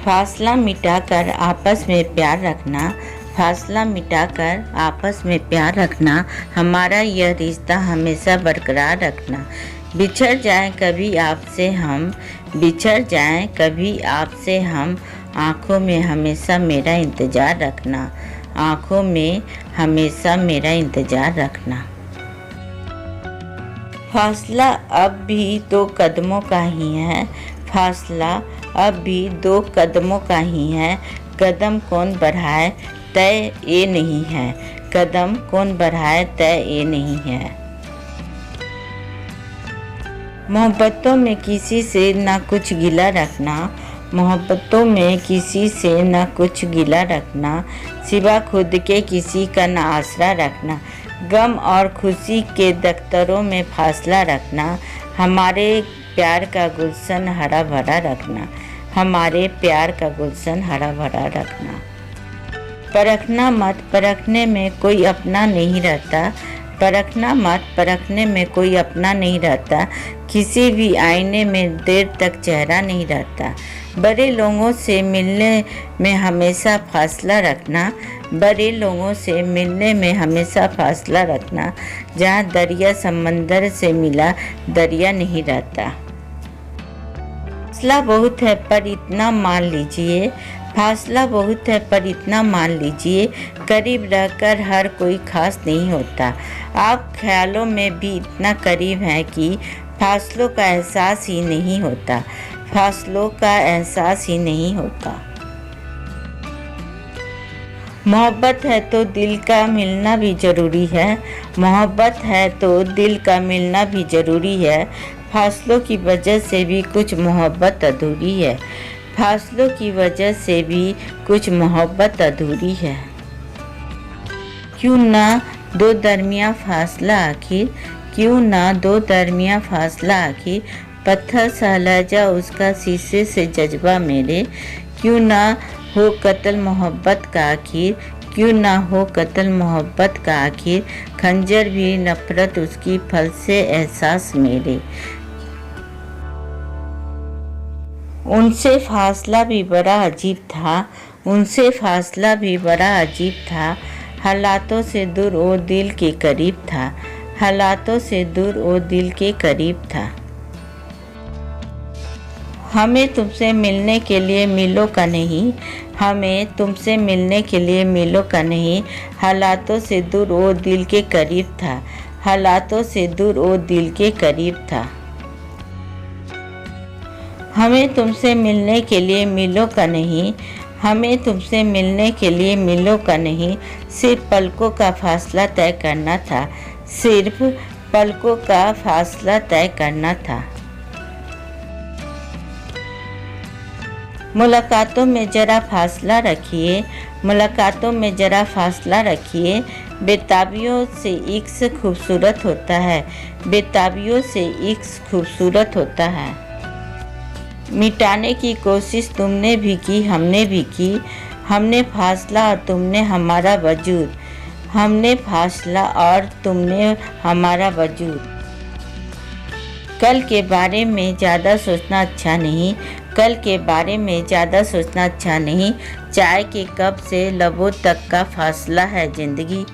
फासला मिटाकर आपस में प्यार रखना, फासला मिटाकर आपस में प्यार रखना, हमारा यह रिश्ता हमेशा बरकरार रखना। बिछड़ जाएं कभी आपसे हम, बिछड़ जाएं कभी आपसे हम, आँखों में हमेशा मेरा इंतज़ार रखना, आँखों में हमेशा मेरा इंतज़ार रखना। फासला अब भी 2 कदमों का ही है, फासला अब भी 2 कदमों का ही है, कदम कौन बढ़ाए तय ये नहीं है, कदम कौन बढ़ाए तय ये नहीं है। मोहब्बतों में किसी से ना कुछ गिला रखना, मोहब्बतों में किसी से ना कुछ गिला रखना, सिवा खुद के किसी का ना आसरा रखना, गम और खुशी के दफ्तरों में फासला रखना, हमारे प्यार का गुलशन हरा भरा रखना, हमारे प्यार का गुलशन हरा भरा रखना। परखना मत, परखने में कोई अपना नहीं रहता, परखना मत, परखने में कोई अपना नहीं रहता, किसी भी आईने में देर तक चेहरा नहीं रहता। बड़े लोगों से मिलने में हमेशा फासला रखना, बड़े लोगों से मिलने में हमेशा फासला रखना, जहाँ दरिया समंदर से मिला दरिया नहीं रहता। फासला बहुत है पर इतना मान लीजिए, फासला बहुत है पर इतना मान लीजिए, करीब रहकर हर कोई खास नहीं होता। आप ख्यालों में भी इतना करीब हैं कि फासलों का एहसास ही नहीं होता, फासलों का एहसास ही नहीं होता। मोहब्बत है तो दिल का मिलना भी ज़रूरी है, मोहब्बत है तो दिल का मिलना भी ज़रूरी है, फासलों की वजह से भी कुछ मोहब्बत अधूरी है, फासलों की वजह से भी कुछ मोहब्बत अधूरी है। क्यों ना 2 दरमियाँ फासला आखिर, क्यों ना 2 दरमियाँ फासला आखिर, पत्थर सा लहजा उसका शीशे से जज्बा मेरे, क्यों ना हो कत्ल मोहब्बत का आखिर, क्यों ना हो कत्ल मोहब्बत का आखिर, खंजर भी नफरत उसकी फल से एहसास मेरे। उनसे फासला भी बड़ा अजीब था, उनसे फासला भी बड़ा अजीब था, हालातों से दूर वो दिल के करीब था, हालातों से दूर वो दिल के करीब था। हमें तुमसे मिलने के लिए मिलो का नहीं, हमें तुमसे मिलने के लिए मिलो का नहीं, हालातों से दूर वो दिल के करीब था, हालातों से दूर वो दिल के करीब था। हमें तुमसे मिलने के लिए मिलो का नहीं, हमें तुमसे मिलने के लिए मिलो का नहीं, सिर्फ पलकों का फासला तय करना था, सिर्फ पलकों का फासला तय करना था। मुलाकातों में ज़रा फासला रखिए, मुलाकातों में ज़रा फासला रखिए, बेताबियों से इश्क खूबसूरत होता है, बेताबियों से इश्क खूबसूरत होता है। मिटाने की कोशिश तुमने भी की, हमने भी की, हमने फासला और तुमने हमारा वजूद, हमने फासला और तुमने हमारा वजूद। कल के बारे में ज़्यादा सोचना अच्छा नहीं, कल के बारे में ज़्यादा सोचना अच्छा नहीं, चाय के कप से लबों तक का फासला है ज़िंदगी।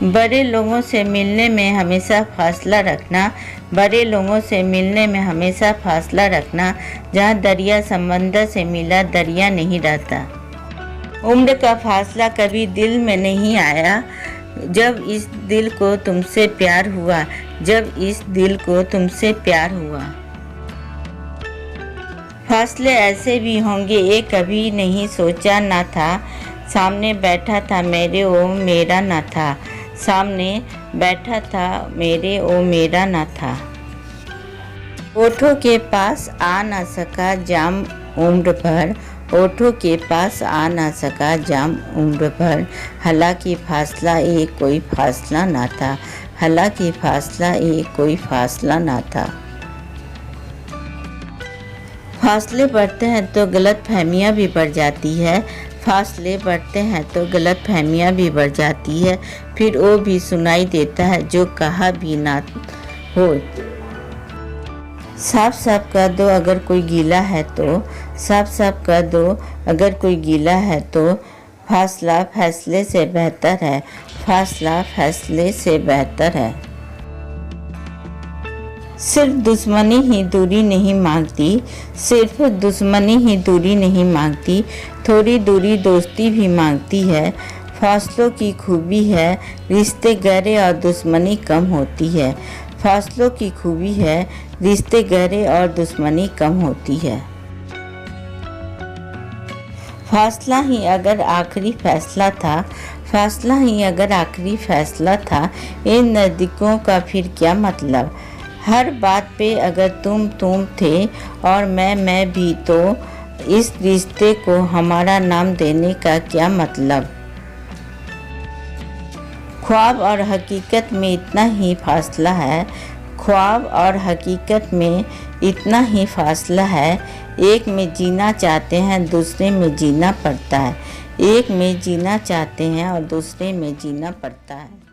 बड़े लोगों से मिलने में हमेशा फासला रखना, बड़े लोगों से मिलने में हमेशा फासला रखना, जहाँ दरिया समंदर से मिला दरिया नहीं रहता। उम्र का फासला कभी दिल में नहीं आया, जब इस दिल को तुमसे प्यार हुआ, जब इस दिल को तुमसे प्यार हुआ। फासले ऐसे भी होंगे ये कभी नहीं सोचा ना था, सामने बैठा था मेरे वो मेरा ना था, सामने बैठा था मेरे वो मेरा ना था। होठों के पास आ ना सका जाम उम्र भर, होठों के पास आ ना सका जाम उम्र भर, हालांकि फासला ये कोई फासला ना था, हालांकि फासला ये कोई फासला ना था। फासले बढ़ते हैं तो गलत फहमियाँ भी बढ़ जाती है, फासले बढ़ते हैं तो गलत फहमियाँ भी बढ़ जाती है, फिर वो भी सुनाई देता है जो कहा भी ना हो। साफ साफ कह दो अगर कोई गीला है तो, साफ साफ कह दो अगर कोई गीला है तो, फासला फैसले से बेहतर है, फासला फैसले से बेहतर है। सिर्फ दुश्मनी ही दूरी नहीं मांगती, सिर्फ दुश्मनी ही दूरी नहीं मांगती, थोड़ी दूरी दोस्ती भी मांगती है। फासलों की खूबी है, रिश्ते गहरे और दुश्मनी कम होती है। फासलों की खूबी है, रिश्ते गहरे और दुश्मनी कम होती है। फासला ही अगर आखिरी फैसला था, फासला ही अगर आखिरी फैसला था, इन नज़दीकों का फिर क्या मतलब। हर बात पे अगर तुम थे और मैं भी, तो इस रिश्ते को हमारा नाम देने का क्या मतलब। ख्वाब और हकीकत में इतना ही फासला है, ख्वाब और हकीकत में इतना ही फासला है। एक में जीना चाहते हैं, दूसरे में जीना पड़ता है। एक में जीना चाहते हैं और दूसरे में जीना पड़ता है।